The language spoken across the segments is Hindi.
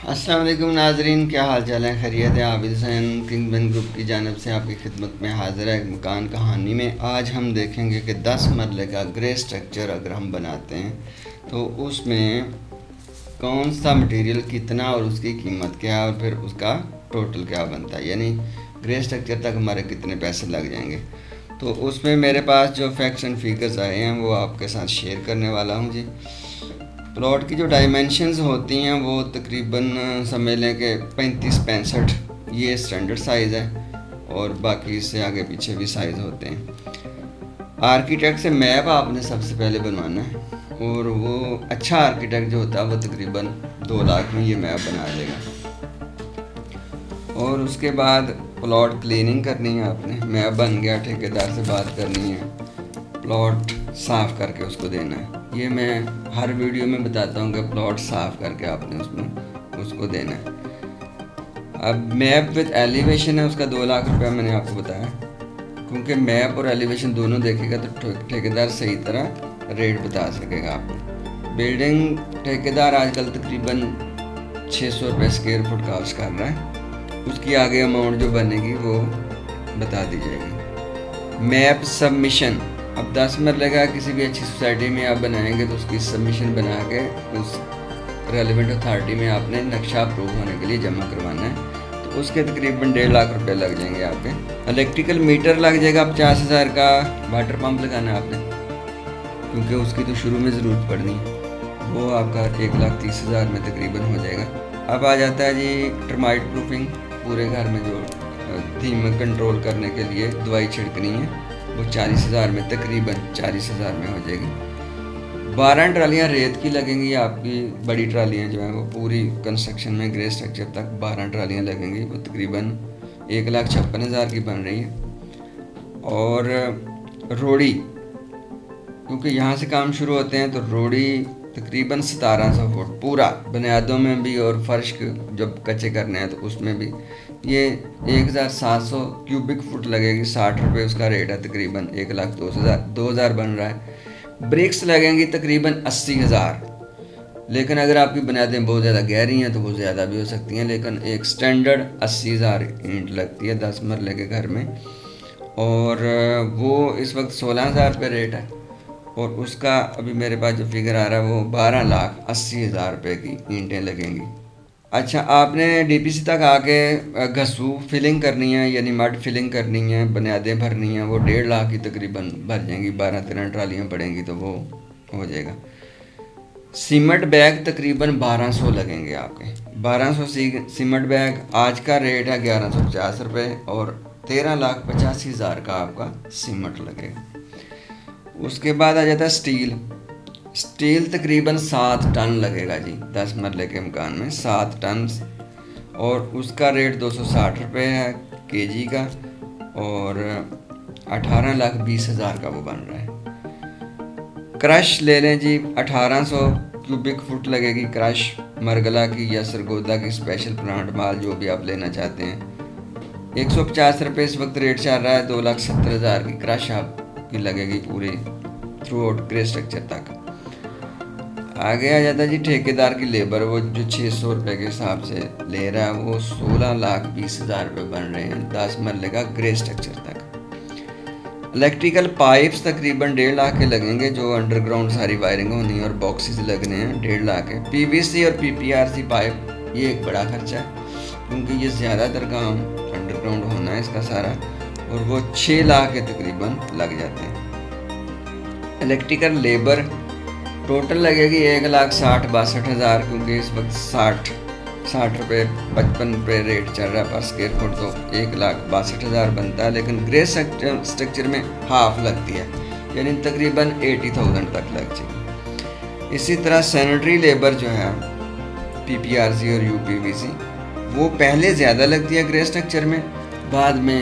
अस्सलाम वालेकुम नाजरीन, क्या हाल चाल है? खैरियत है? आबिद हुसैन किंग बन ग्रुप की जानब से आपकी खिदमत में हाजिर है। एक मकान कहानी में आज हम देखेंगे कि 10 मरले का ग्रे स्ट्रक्चर अगर हम बनाते हैं तो उसमें कौन सा मटेरियल कितना और उसकी कीमत क्या है और फिर उसका टोटल क्या बनता है, यानी ग्रे स्ट्रक्चर तक हमारे कितने पैसे लग जाएंगे। तो उसमें मेरे पास जो फैक्ट्स एंड फिगर्स आए हैं वो आपके साथ शेयर करने वाला हूँ जी। प्लॉट की जो डायमेंशंस होती हैं वो तकरीबन समझ लें कि 35-65 ये स्टैंडर्ड साइज़ है और बाकी इससे आगे पीछे भी साइज़ होते हैं। आर्किटेक्ट से मैप आपने सबसे पहले बनवाना है और वो अच्छा आर्किटेक्ट जो होता है वो तकरीबन 2 लाख में ये मैप बना देगा। और उसके बाद प्लॉट क्लीनिंग करनी है आपने। मैप बन गया, ठेकेदार से बात करनी है, प्लॉट साफ़ करके उसको देना है। ये मैं हर वीडियो में बताता हूँ कि प्लॉट साफ़ करके आपने उसमें उसको देना है। अब मैप विद एलिवेशन है, उसका 2 लाख रुपया मैंने आपको बताया, क्योंकि मैप और एलिवेशन दोनों देखेगा तो ठेकेदार सही तरह रेट बता सकेगा आपको। बिल्डिंग ठेकेदार आजकल तकरीबन 600 रुपये स्क्वायर फुट कास्ट कर रहा है। उसकी आगे अमाउंट जो बनेगी वो बता दी जाएगी। मैप सबमिशन, अब 10 मरले का किसी भी अच्छी सोसाइटी में आप बनाएंगे तो उसकी सबमिशन बना के उस रेलिवेंट अथॉरिटी में आपने नक्शा अप्रूव होने के लिए जमा करवाना है। तो उसके तकरीबन 1.5 लाख रुपए लग जाएंगे आपके। इलेक्ट्रिकल मीटर लग जाएगा 50,000 का। वाटर पंप लगाना है आपने, क्योंकि उसकी तो शुरू में ज़रूरत पड़नी है, वो आपका 1,30,000 में तकरीबन हो जाएगा। अब आ जाता है जी टर्माइट प्रूफिंग। पूरे घर में जो दीमक कंट्रोल करने के लिए दवाई छिड़कनी है वो 40,000 में, तकरीबन 40,000 में हो जाएगी। 12 ट्रालियाँ रेत की लगेंगी आपकी, बड़ी ट्रालियाँ जो हैं वो पूरी कंस्ट्रक्शन में ग्रे स्ट्रक्चर तक 12 ट्रालियाँ लगेंगी, वो तकरीबन 1,56,000 की बन रही है। और रोड़ी, क्योंकि यहाँ से काम शुरू होते हैं तो रोड़ी तकरीबन 1700 फुट पूरा, बुनियादों में भी और फर्श जब कच्चे करने हैं तो उसमें भी ये 1,700 क्यूबिक फुट लगेगी। 60 रुपये उसका रेट है, तकरीबन 1,02,000 बन रहा है। ब्रिक्स लगेंगी तकरीबन 80,000, लेकिन अगर आपकी बुनियादें बहुत ज़्यादा गहरी हैं तो वो ज़्यादा भी हो सकती हैं, लेकिन एक स्टैंडर्ड 80,000 ईंट लगती है 10 मरले के घर में। और वो इस वक्त 16,000 रुपये रेट है। और उसका अभी मेरे पास जो फिगर आ रहा है वो 12,80,000 रुपये की ईंटें लगेंगी। अच्छा, आपने डीपीसी तक आके घसू फिलिंग करनी है, यानी मड फिलिंग करनी है, बुनियादें भरनी हैं, वो 1.5 लाख की तकरीबन भर जाएंगी। 12-13 ट्रालियाँ पड़ेंगी तो वो हो जाएगा। सीमेंट बैग तकरीबन 1200 लगेंगे आपके। 1200 सीमेंट बैग आज का रेट है 1,150 रुपये और 13,85,000 का आपका सीमेंट लगेगा। उसके बाद आ जाता है स्टील। स्टील तकरीबन 7 टन लगेगा जी 10 मरले के मकान में, 7 टन, और उसका रेट 260 रुपये है केजी का और 18,20,000 का वो बन रहा है। क्रश ले लें जी, 1800 क्यूबिक फुट लगेगी क्रश, मरगला की या सरगोदा की स्पेशल प्लांट माल जो भी आप लेना चाहते हैं। 150 रुपये इस वक्त रेट चल रहा है। 2,70,000 की क्रश आपकी लगेगी पूरी थ्रू आउट ग्रे स्ट्रक्चर तक। आगे आ जाता है जी ठेकेदार की लेबर, वो जो 600 रुपये के हिसाब से ले रहा है वो 16,20,000 रुपये बन रहे हैं 10 मरले का ग्रे स्ट्रक्चर तक। इलेक्ट्रिकल पाइप्स तकरीबन 1.5 लाख के लगेंगे, जो अंडरग्राउंड सारी वायरिंग होनी है और बॉक्सेस लगने हैं, 1.5 लाख है। पीवीसी और पीपीआरसी पाइप ये एक बड़ा खर्चा है, क्योंकि ये ज़्यादातर काम अंडरग्राउंड होना है इसका सारा, और वो 6 लाख के तकरीबन लग जाते हैं। इलेक्ट्रिकल लेबर टोटल लगेगी 1,60,62,000, क्योंकि इस वक्त 60 रुपये 55 रुपये रेट चल रहा है पर स्क्वायर फुट, तो 1,62,000 बनता है, लेकिन ग्रे स्ट्रक्चर में हाफ लगती है, यानी तकरीबन 80,000 तक लग जाएगी। इसी तरह सैनिटरी लेबर जो है पीपीआरसी और यूपीवीसी वो पहले ज़्यादा लगती है ग्रे स्ट्रक्चर में, बाद में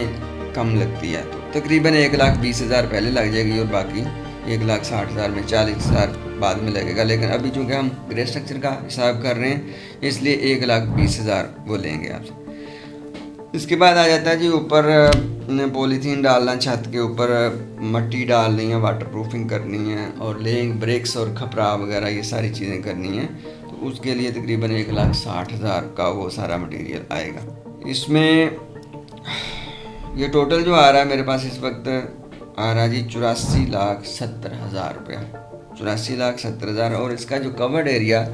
कम लगती है, तो तकरीबन 1,20,000 पहले लग जाएगी और बाकी 1,60,000 में 40,000 बाद में लगेगा। लेकिन अभी चूँकि हम ग्रे स्ट्रक्चर का हिसाब कर रहे हैं इसलिए 1,20,000 वो लेंगे आपसे। इसके बाद आ जाता है जी ऊपर पॉलीथीन डालना, छत के ऊपर मट्टी डालनी है, वाटर प्रूफिंग करनी है, और लेइंग ब्रिक्स और खपरा वगैरह ये सारी चीज़ें करनी हैं। तो उसके लिए तकरीबन 1,60,000 का वो सारा मटेरियल आएगा। इसमें ये टोटल जो आ रहा है मेरे पास इस वक्त आ रहा है जी 84,70,000 रुपया, 84,70,000। और इसका जो कवर्ड एरिया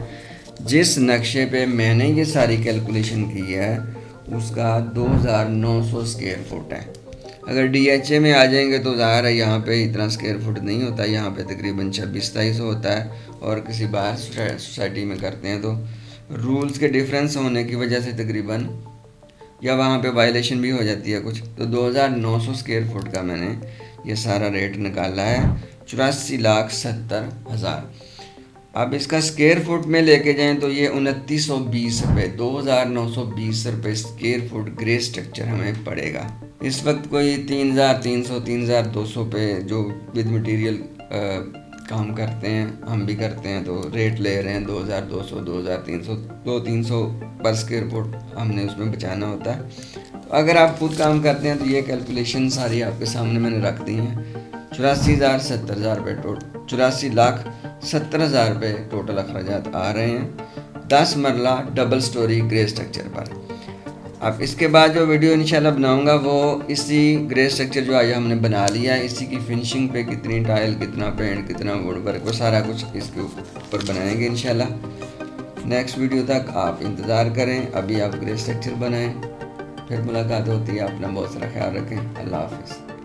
जिस नक्शे पे मैंने ये सारी कैलकुलेशन की है उसका 2,900 स्क्वायर फुट है। अगर DHA में आ जाएंगे तो ज़ाहिर है यहाँ पे इतना स्क्वायर फुट नहीं होता, यहाँ पे तकरीबन 26-27 होता है। और किसी बाहर सोसाइटी में करते हैं तो रूल्स के डिफरेंस होने की वजह से तकरीबन या वहाँ पे वायलेशन भी हो जाती है कुछ, तो 2,900 स्क्वायर फुट का मैंने ये सारा रेट निकाला है 84,70,000। अब इसका स्क्वायर फुट में लेके जाएं तो ये 2,920 रुपये, 2,920 रुपये स्क्वायर फुट ग्रे स्ट्रक्चर हमें पड़ेगा। इस वक्त कोई 3,300 3,200 पे जो विद मटेरियल काम करते हैं, हम भी करते हैं, तो रेट ले रहे हैं 2,200 2,300 200-300 पर स्क्वायर फुट हमने उसमें बचाना होता है। तो अगर आप खुद काम करते हैं तो ये कैलकुलेशन सारी आपके सामने मैंने रख दी हैं। 84,70,000 रुपये 84,70,000 रुपये टोटल अखराजात आ रहे हैं 10 मरला डबल स्टोरी ग्रे स्ट्रक्चर पर। अब इसके बाद जो वीडियो इंशाल्लाह बनाऊंगा वो इसी ग्रे स्ट्रक्चर जो आज हमने बना लिया है, इसी की फिनिशिंग पे कितनी टाइल, कितना पेंट, कितना वुड वर्क, वो सारा कुछ इसके ऊपर बनाएंगे इंशाल्लाह। नेक्स्ट वीडियो तक आप इंतज़ार करें। अभी आप ग्रे स्ट्रक्चर बनाएं, फिर मुलाकात होती है। अपना बहुत सारा ख्याल रखें। अल्लाह हाफिज़।